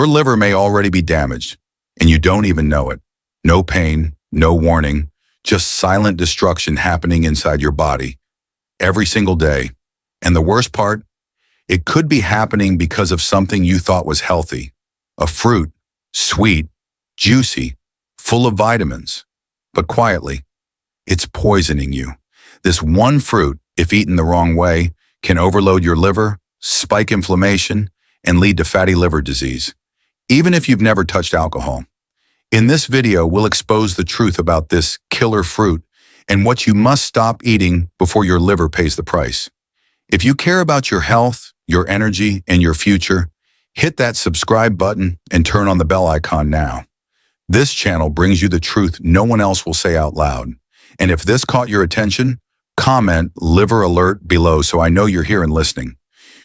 Your liver may already be damaged, and you don't even know it. No pain, no warning, just silent destruction happening inside your body every single day. And the worst part, it could be happening because of something you thought was healthy. A fruit, sweet, juicy, full of vitamins. But quietly, it's poisoning you. This one fruit, if eaten the wrong way, can overload your liver, spike inflammation, and lead to fatty liver disease, even if you've never touched alcohol. In this video, we'll expose the truth about this killer fruit and what you must stop eating before your liver pays the price. If you care about your health, your energy, and your future, hit that subscribe button and turn on the bell icon now. This channel brings you the truth no one else will say out loud. And if this caught your attention, comment "liver alert" below so I know you're here and listening.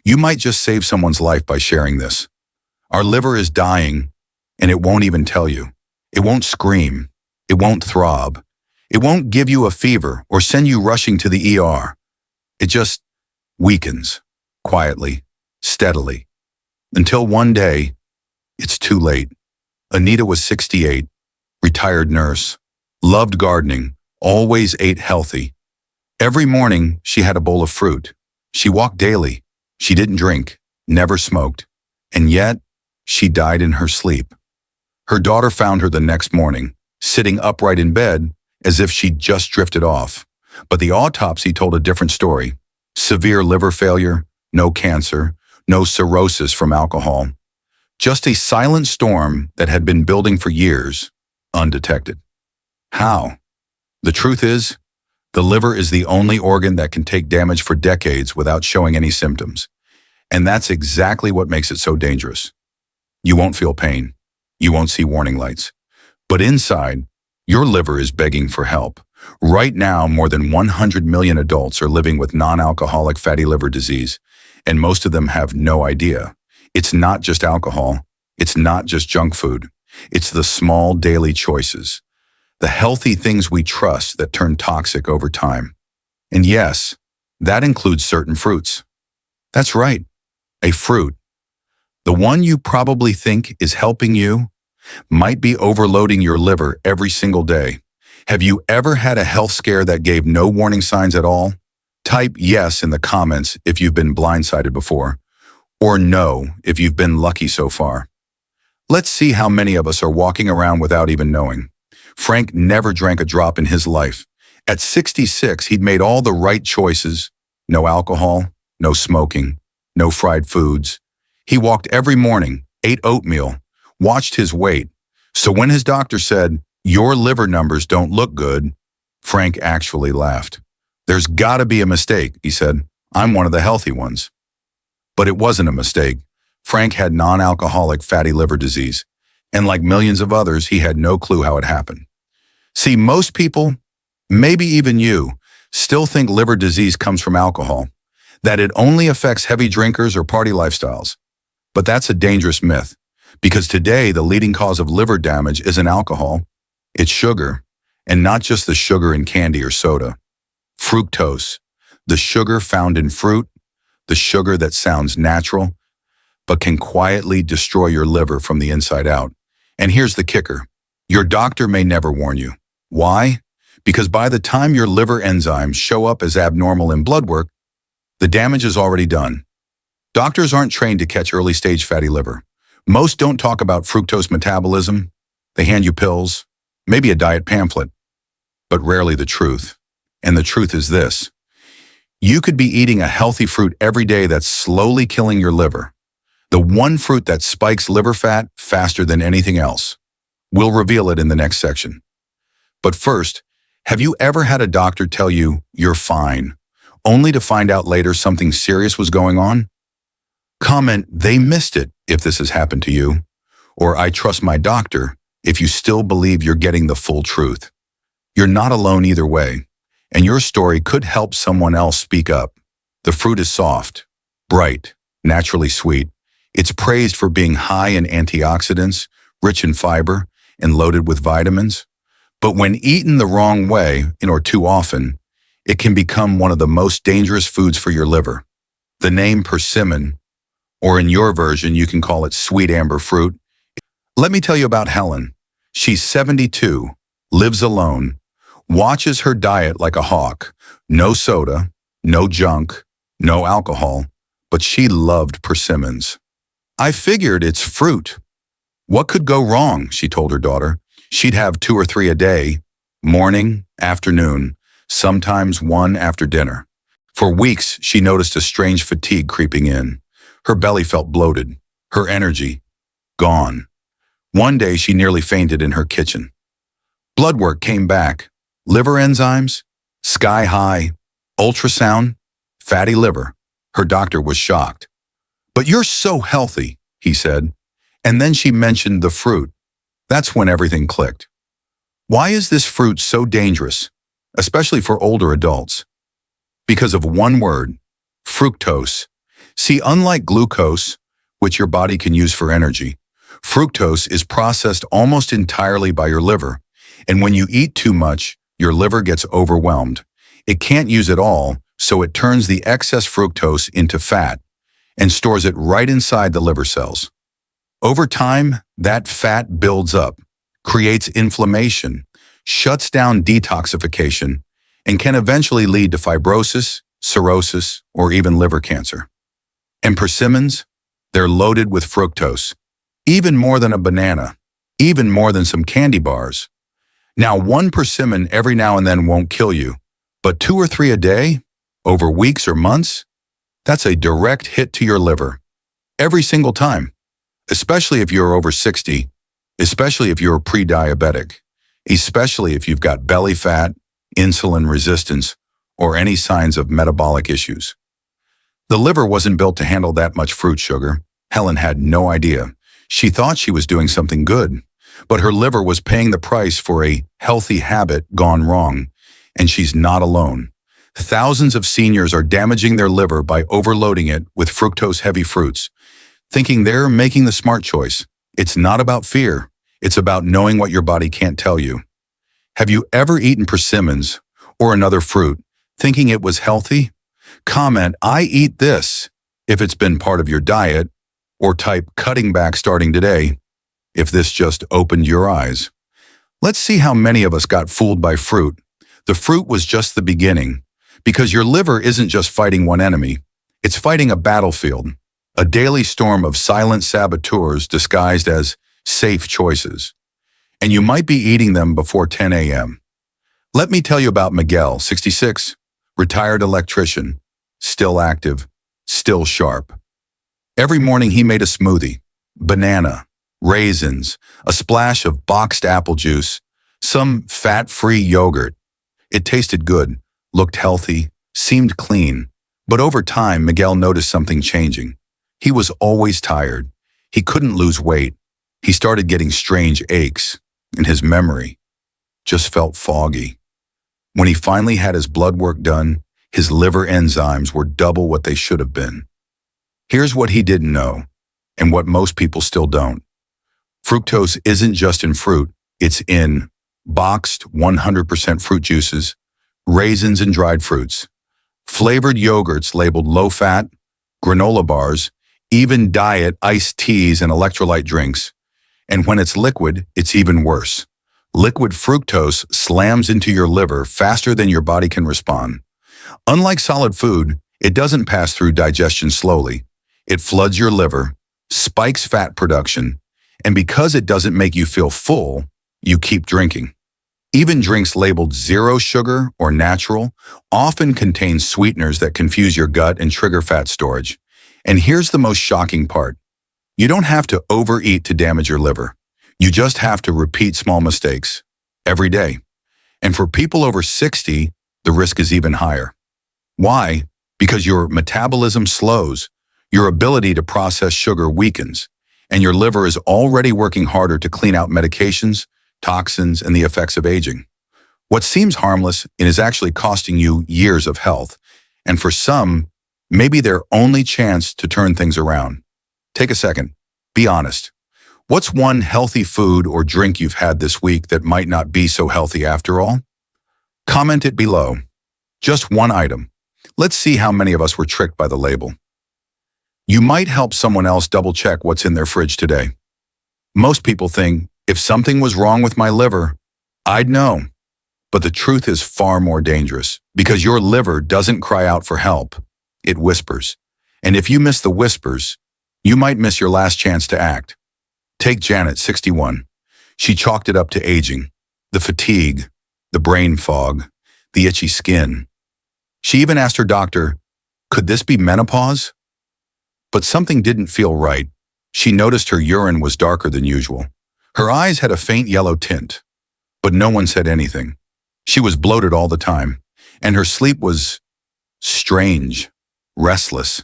You might just save someone's life by sharing this. Our liver is dying, and it won't even tell you. It won't scream. It won't throb. It won't give you a fever or send you rushing to the ER. It just weakens, quietly, steadily, until one day, it's too late. Anita was 68, retired nurse, loved gardening, always ate healthy. Every morning, she had a bowl of fruit. She walked daily. She didn't drink, never smoked. And yet, she died in her sleep. Her daughter found her the next morning, sitting upright in bed as if she'd just drifted off. But the autopsy told a different story. Severe liver failure, no cancer, no cirrhosis from alcohol. Just a silent storm that had been building for years, undetected. How? The truth is, the liver is the only organ that can take damage for decades without showing any symptoms. And that's exactly what makes it so dangerous. You won't feel pain. You won't see warning lights. But inside, your liver is begging for help. Right now, more than 100 million adults are living with non-alcoholic fatty liver disease, and most of them have no idea. It's not just alcohol. It's not just junk food. It's the small daily choices, the healthy things we trust that turn toxic over time. And yes, that includes certain fruits. That's right, a fruit. The one you probably think is helping you might be overloading your liver every single day. Have you ever had a health scare that gave no warning signs at all? Type yes in the comments if you've been blindsided before, or no if you've been lucky so far. Let's see how many of us are walking around without even knowing. Frank never drank a drop in his life. At 66, he'd made all the right choices. No alcohol, no smoking, no fried foods. He walked every morning, ate oatmeal, watched his weight. So when his doctor said, "Your liver numbers don't look good," Frank actually laughed. "There's got to be a mistake," he said. "I'm one of the healthy ones." But it wasn't a mistake. Frank had non-alcoholic fatty liver disease, and like millions of others, he had no clue how it happened. See, most people, maybe even you, still think liver disease comes from alcohol, that it only affects heavy drinkers or party lifestyles. But that's a dangerous myth, because today the leading cause of liver damage isn't alcohol, it's sugar, and not just the sugar in candy or soda. Fructose, the sugar found in fruit, the sugar that sounds natural, but can quietly destroy your liver from the inside out. And here's the kicker. Your doctor may never warn you. Why? Because by the time your liver enzymes show up as abnormal in blood work, the damage is already done. Doctors aren't trained to catch early-stage fatty liver. Most don't talk about fructose metabolism. They hand you pills, maybe a diet pamphlet, but rarely the truth. And the truth is this. You could be eating a healthy fruit every day that's slowly killing your liver. The one fruit that spikes liver fat faster than anything else. We'll reveal it in the next section. But first, have you ever had a doctor tell you you're fine, only to find out later something serious was going on? Comment, "They missed it," if this has happened to you, or "I trust my doctor," if you still believe you're getting the full truth. You're not alone either way, and your story could help someone else speak up. The fruit is soft, bright, naturally sweet. It's praised for being high in antioxidants, rich in fiber, and loaded with vitamins. But when eaten the wrong way, or too often, it can become one of the most dangerous foods for your liver. The name persimmon, or in your version, you can call it sweet amber fruit, Let me tell you about Helen. She's 72, lives alone, watches her diet like a hawk. No soda, no junk, no alcohol, but she loved persimmons. I figured it's fruit. What could go wrong, she told her daughter. She'd have 2 or 3 a day, morning, afternoon, sometimes one after dinner. For weeks, she noticed a strange fatigue creeping in. Her belly felt bloated, her energy gone. One day, she nearly fainted in her kitchen. Blood work came back. Liver enzymes, sky high, ultrasound, fatty liver. Her doctor was shocked. "But you're so healthy," he said. And then she mentioned the fruit. That's when everything clicked. Why is this fruit so dangerous, especially for older adults? Because of one word, fructose. See, unlike glucose, which your body can use for energy, fructose is processed almost entirely by your liver. And when you eat too much, your liver gets overwhelmed. It can't use it all, so it turns the excess fructose into fat and stores it right inside the liver cells. Over time, that fat builds up, creates inflammation, shuts down detoxification, and can eventually lead to fibrosis, cirrhosis, or even liver cancer. And persimmons, they're loaded with fructose, even more than a banana, even more than some candy bars. Now, one persimmon every now and then won't kill you, but 2 or 3 a day, over weeks or months, that's a direct hit to your liver. Every single time, especially if you're over 60, especially if you're pre-diabetic, especially if you've got belly fat, insulin resistance, or any signs of metabolic issues. The liver wasn't built to handle that much fruit sugar. Helen had no idea. She thought she was doing something good, but her liver was paying the price for a healthy habit gone wrong, and she's not alone. Thousands of seniors are damaging their liver by overloading it with fructose-heavy fruits, thinking they're making the smart choice. It's not about fear. It's about knowing what your body can't tell you. Have you ever eaten persimmons or another fruit thinking it was healthy? Comment, "I eat this," if it's been part of your diet, or type "cutting back starting today" if this just opened your eyes. Let's see how many of us got fooled by fruit. The fruit was just the beginning, because your liver isn't just fighting one enemy. It's fighting a battlefield, a daily storm of silent saboteurs disguised as safe choices. And you might be eating them before 10 a.m. Let me tell you about Miguel, 66, retired electrician, still active, still sharp. Every morning he made a smoothie, banana, raisins, a splash of boxed apple juice, some fat-free yogurt. It tasted good, looked healthy, seemed clean. But over time, Miguel noticed something changing. He was always tired. He couldn't lose weight. He started getting strange aches, and his memory just felt foggy. When he finally had his blood work done, his liver enzymes were double what they should have been. Here's what he didn't know, and what most people still don't. Fructose isn't just in fruit, it's in boxed 100% fruit juices, raisins and dried fruits, flavored yogurts labeled low-fat, granola bars, even diet iced teas and electrolyte drinks. And when it's liquid, it's even worse. Liquid fructose slams into your liver faster than your body can respond. Unlike solid food, it doesn't pass through digestion slowly. It floods your liver, spikes fat production, and because it doesn't make you feel full, you keep drinking. Even drinks labeled zero sugar or natural often contain sweeteners that confuse your gut and trigger fat storage. And here's the most shocking part. You don't have to overeat to damage your liver. You just have to repeat small mistakes every day. And for people over 60, the risk is even higher. Why? Because your metabolism slows, your ability to process sugar weakens, and your liver is already working harder to clean out medications, toxins, and the effects of aging. What seems harmless is actually costing you years of health, and for some, maybe their only chance to turn things around. Take a second. Be honest. What's one healthy food or drink you've had this week that might not be so healthy after all? Comment it below. Just one item. Let's see how many of us were tricked by the label. You might help someone else double-check what's in their fridge today. Most people think, if something was wrong with my liver, I'd know. But the truth is far more dangerous, because your liver doesn't cry out for help. It whispers. And if you miss the whispers, you might miss your last chance to act. Take Janet, 61. She chalked it up to aging, the fatigue, the brain fog, the itchy skin. She even asked her doctor, could this be menopause? But something didn't feel right. She noticed her urine was darker than usual. Her eyes had a faint yellow tint, but no one said anything. She was bloated all the time, and her sleep was strange, restless.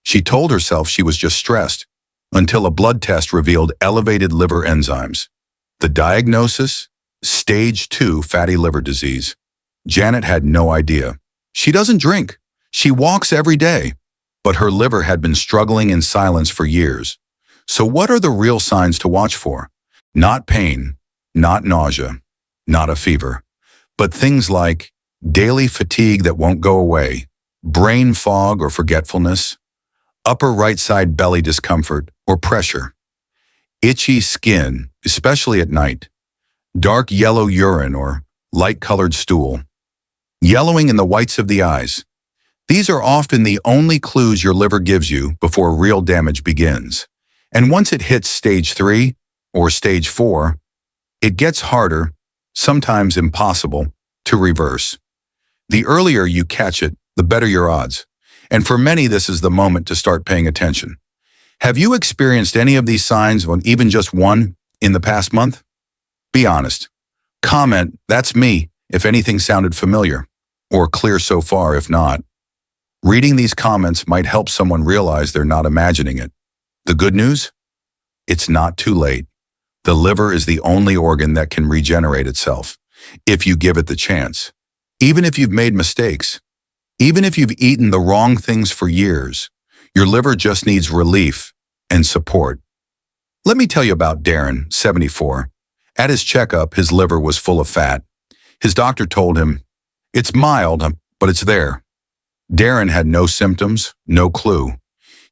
She told herself she was just stressed, until a blood test revealed elevated liver enzymes. The diagnosis? Stage 2 fatty liver disease. Janet had no idea. She doesn't drink. She walks every day. But her liver had been struggling in silence for years. So what are the real signs to watch for? Not pain, not nausea, not a fever, but things like daily fatigue that won't go away, brain fog or forgetfulness, upper right side belly discomfort or pressure, itchy skin, especially at night, dark yellow urine or light-colored stool, yellowing in the whites of the eyes. These are often the only clues your liver gives you before real damage begins. And once it hits stage 3 or stage 4, it gets harder, sometimes impossible, to reverse. The earlier you catch it, the better your odds. And for many, this is the moment to start paying attention. Have you experienced any of these signs, or even just one, in the past month? Be honest. Comment, that's me, if anything sounded familiar, or clear so far if not. Reading these comments might help someone realize they're not imagining it. The good news? It's not too late. The liver is the only organ that can regenerate itself, if you give it the chance. Even if you've made mistakes, even if you've eaten the wrong things for years, your liver just needs relief and support. Let me tell you about Darren, 74. At his checkup, his liver was full of fat. His doctor told him, it's mild, but it's there. Darren had no symptoms, no clue.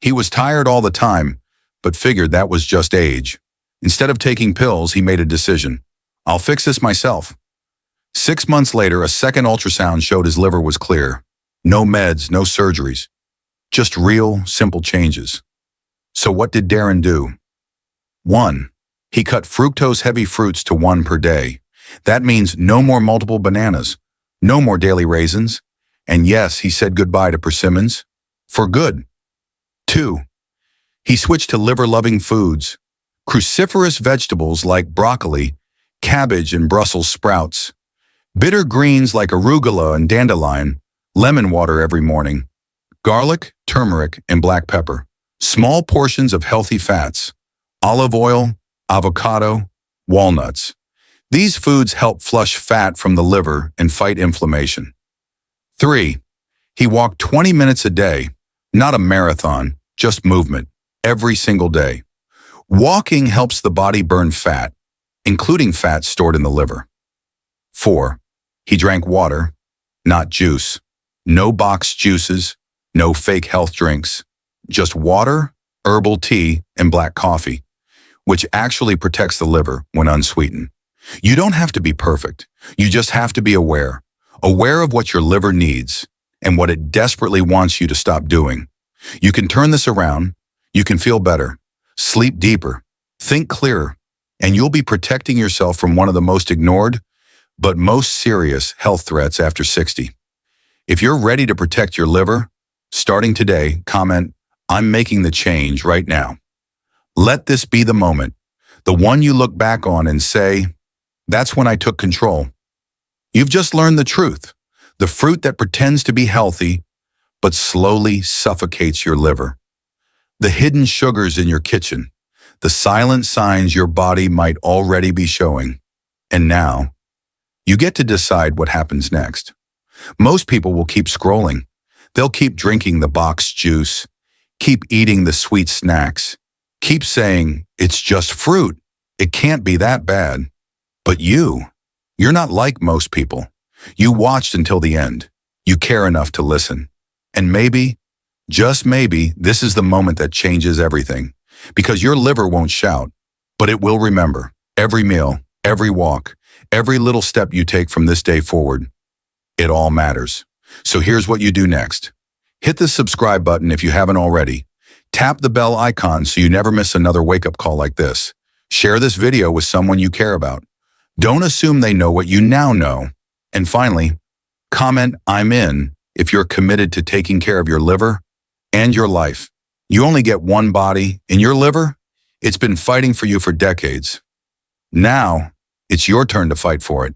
He was tired all the time, but figured that was just age. Instead of taking pills, he made a decision. I'll fix this myself. 6 months later, a second ultrasound showed his liver was clear. No meds, no surgeries. Just real, simple changes. So what did Darren do? 1. He cut fructose-heavy fruits to 1 per day. That means no more multiple bananas, no more daily raisins, and yes, he said goodbye to persimmons. For good. 2. He switched to liver-loving foods, cruciferous vegetables like broccoli, cabbage, and Brussels sprouts, bitter greens like arugula and dandelion, lemon water every morning, garlic, turmeric, and black pepper, small portions of healthy fats, olive oil, avocado, walnuts. These foods help flush fat from the liver and fight inflammation. 3. He walked 20 minutes a day, not a marathon, just movement, every single day. Walking helps the body burn fat, including fat stored in the liver. 4. He drank water, not juice. No boxed juices, no fake health drinks. Just water, herbal tea, and black coffee, which actually protects the liver when unsweetened. You don't have to be perfect. You just have to be aware of what your liver needs and what it desperately wants you to stop doing. You can turn this around. You can feel better, sleep deeper, think clearer, and you'll be protecting yourself from one of the most ignored but most serious health threats after 60. If you're ready to protect your liver, starting today, comment, I'm making the change right now. Let this be the moment, the one you look back on and say, that's when I took control. You've just learned the truth, the fruit that pretends to be healthy, but slowly suffocates your liver. The hidden sugars in your kitchen, the silent signs your body might already be showing. And now, you get to decide what happens next. Most people will keep scrolling. They'll keep drinking the boxed juice, keep eating the sweet snacks, keep saying, it's just fruit. It can't be that bad. But you're not like most people. You watched until the end. You care enough to listen. And maybe, just maybe, this is the moment that changes everything. Because your liver won't shout. But it will remember every meal, every walk, every little step you take from this day forward. It all matters. So here's what you do next. Hit the subscribe button if you haven't already. Tap the bell icon so you never miss another wake-up call like this. Share this video with someone you care about. Don't assume they know what you now know. And finally, comment "I'm in" if you're committed to taking care of your liver and your life. You only get one body, and your liver, it's been fighting for you for decades. Now, it's your turn to fight for it.